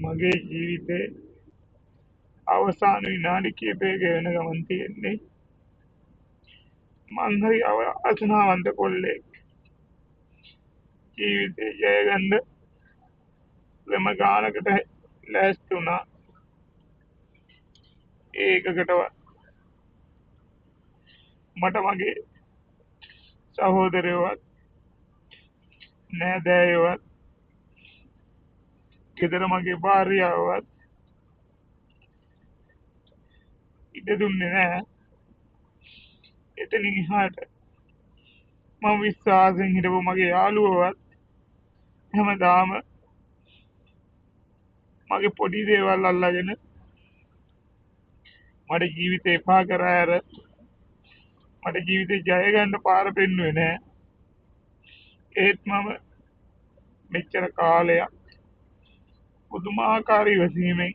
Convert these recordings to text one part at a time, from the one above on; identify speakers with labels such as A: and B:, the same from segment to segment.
A: මගේ ජීවිතේ අවසාන විනාඩි කිහිපයක වෙන ගමන් තියෙන්නේ මං හරි අසනාවන්ත කොල්ලෙක් ජීවිතේ ජය ගන්න ක්‍රම ගානකට ලෑස්ති වුණා. ඒකකටවත් මට මගේ සහෝදරයවත් නෑදෑයවත් ගෙදර මගේ භාර්යාවවත් ඉඩ දුන්නේ නෑ. එතනින් එහාට මම විශ්වාසයෙන් හිටපු මගේ යාළුවවත් හැමදාම මගේ පොඩි දේවල් අල්ලගෙන මට ජීවිතේ එපා කරා ඇර මට ජීවිතේ ජය ගන්න පාර පෙන්නුවේ නෑ. ඒත් මම මෙච්චර කාලයක් පුදුමාකාර ඉවසීමෙන්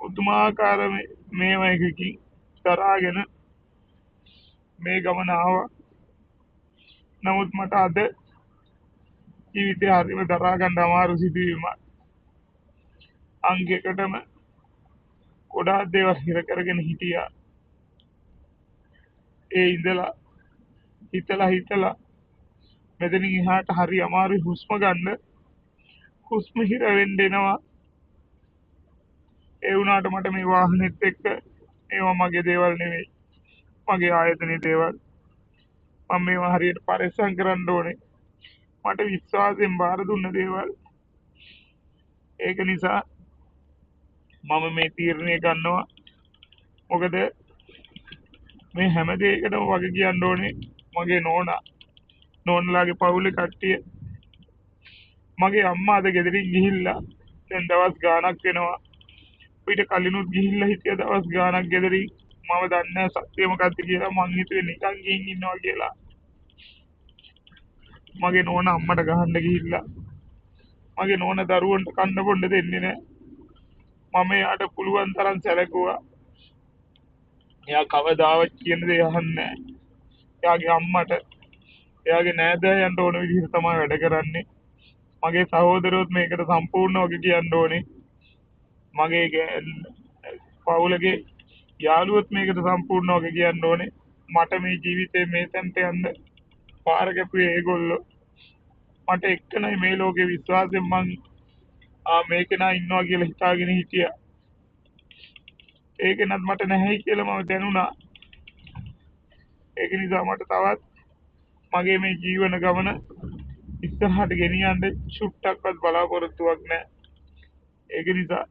A: පුදුමාකාර මේව එකකින් දරාගෙන මේ ගමන ආවා. නමුත් මට අද ජීවිතේ හරිම දරා ගන්න අමාරු සිදුවීමක්. අංගයකටම ගොඩාක් දේවල් හිර කරගෙන හිටියා. ඒ ඉඳලා හිතලා මෙතනින් එහාට හරි අමාරුයි හුස්ම ගන්න. හුස්ම හිර වෙන්න එනවා. ඒ වුණාට මට මේ වාහනේත් එක්ක ඒවා මගේ දේවල් නෙවෙයි. මගේ ආයතනයේ දේවල්. මම මේවා හරියට පරිස්සම් කරන්න ඕනේ. මට විශ්වාසයෙන් බාර දුන්න දේවල්. ඒක නිසා මම මේ තීරණය ගන්නවා. මොකද මේ හැම දෙයකටම වගේ කියන්න ඕනේ මගේ නෝනලාගේ පවුලේ කට්ටිය. මගේ අම්මා අද ගෙදරින් ගිහිල්ලා දැන් දවස් ගාණක් වෙනවා. ඊට කලිනුත් ගිහිල්ලා හිටිය දවස් ගාණක් ගෙදරින්. මම දන්නේ නැහැ සත්‍ය මොකක්ද කියලා. මං හිතුවේ නිකන් ගිහින් ඉන්නවා කියලා. මගේ නෝනා අම්මට ගහන්න ගිහිල්ලා මගේ නෝනා දරුවන්ට කන්න බොන්න දෙන්නේ නැහැ. මම එයාට පුළුවන් තරම් සැලකුවා. එයා කවදාවත් කියන දේ අහන්නේ නැහැ. එයාගේ අම්මට එයාගේ නෑදෑයන්ට ඕන විදිහට තමයි වැඩ කරන්නේ. මගේ සහෝදරයොත් මේකට සම්පූර්ණ වගේ කියන්න ඕනේ. මගේ පවුලගේ යාළුවොත් මේකට සම්පූර්ණ වගේ කියන්න ඕනේ. මට මේ ජීවිතේ මේ තැනට යන්න පාර කැපුවේ ඒගොල්ලෝ. මට එක්කනයි මේ ලෝකේ විශ්වාසයෙන් මං මේක නා ඉන්නවා කියලා හිතාගෙන හිටියා. ඒකනත් මට නැහැයි කියලා මම දැනුණා. ඒක නිසා මට තවත් මගේ මේ ජීවන ගමන ඉස්සරහට ගෙනියන්න චුට්ටක්වත් බලාපොරොත්තුවක් නැහැ. ඒක නිසා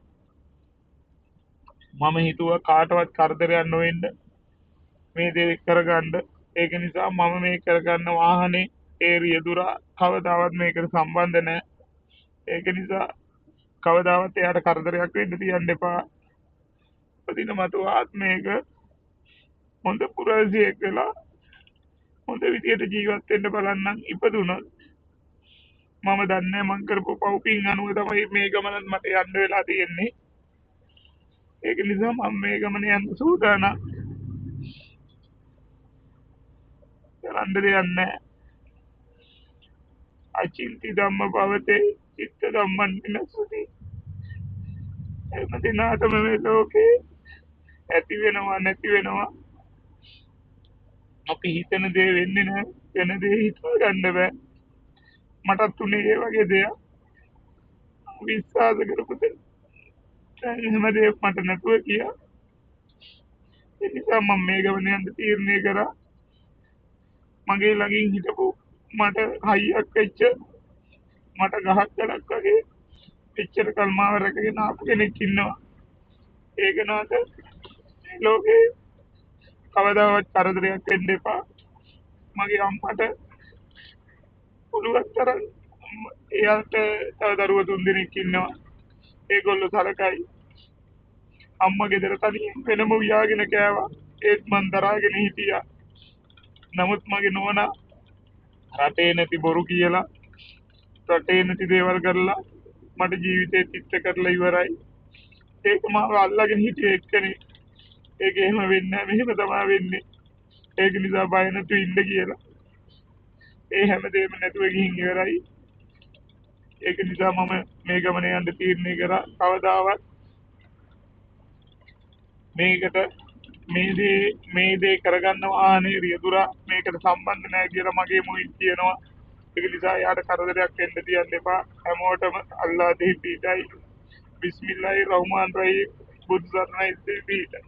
A: මම හිතුවා කාටවත් කරදරයක් නොවෙන්න මේ දේ කරගන්න. ඒක නිසා මම මේ කරගන්න වාහනේ ඒ රියදුරා කවදාවත් මේකට සම්බන්ධ නැහැ. ඒක නිසා කවදාවත් එයාට කරදරයක් වෙන්න තියන්න එපා. පදින මතු ආත්මයක හොඳ පුරාසියෙක් වෙලා හොඳ විදියට ජීවත් වෙන්න බලන්නම්. ඉපදුනොත් මම දන්නේ මං කරපු පව්පින් අනුව තමයි මේ ගමනත් මට යන්න වෙලා තියෙන්නේ. ඒක නිසා මම මේ ගමන යන්න සූදානම්. කරන්න දෙයක් නැහැ. අචින්ති ධම්ම පවතේ චිත්ත ධම්මං විනස්සති. එම දිනාතම මේ ලෝකේ ඇති වෙනවා නැති වෙනවා. අපි හිතන දේ වෙන්නේ නැහැ. වෙන දේ හිතා ගන්න බෑ. මටත් උනේ ඒ වගේ දෙයක්. විශ්වාස කරපු දේ හැම දෙයක් මට නැතුව කියා. ඒ නිසා මම මේ ගමන යන්න තීරණය කරා. මගේ ළඟින් හිටපු මට හයියක් වෙච්ච මට ගහක් ගලක් වගේ එච්චර කල් මාව රැකගෙන ආපු කෙනෙක් ඉන්නවා. ඒක නාට ලෝකේ කවදාවත් කරදරයක් වෙන්න එපා. මගේ අම්මට පුළුවන් තරම් එයාට තව දරුවෝ 3 දෙනෙක් ඉන්නවා. ඒගොල්ලෝ සලකයි. අම්මා ගෙදර තනියෙන් වෙනම උයාගෙන කෑවා. ඒත් මං දරාගෙන හිටියා. නමුත් මගේ නෝනා රටේ නැති බොරු කියලා රටේ නැති දේවල් කරලා මට ජීවිතේ තිත්ත කරලා ඉවරයි. ඒක මාව අල්ලගෙන හිටියේ එක්කනේ. ඒක එහෙම වෙන්නේ නැහැ. මෙහෙම තමයි වෙන්නේ. ඒක නිසා බය නැතුව ඉන්න කියලා. ඒ හැමදේම නැතුව ගිහින් ඉවරයි. ඒක නිසා මම මේ ගමනේ යන්න තීරණය කරා. කවදාවත් මේකට මේ දේ කරගන්නවා අනේ රියදුරා මේකට සම්බන්ධ නැහැ කියලා මගේ මුවින් කියනවා. ඒක නිසා යාට කරදරයක් එන්න තියන්න එපා. හැමෝටම අල්ලා දෙහි පීඩයි. බිස්මිල්ලාහිර් රහ්මාන් රහීම්. බුදු සරණයි දෙවි පීඩයි.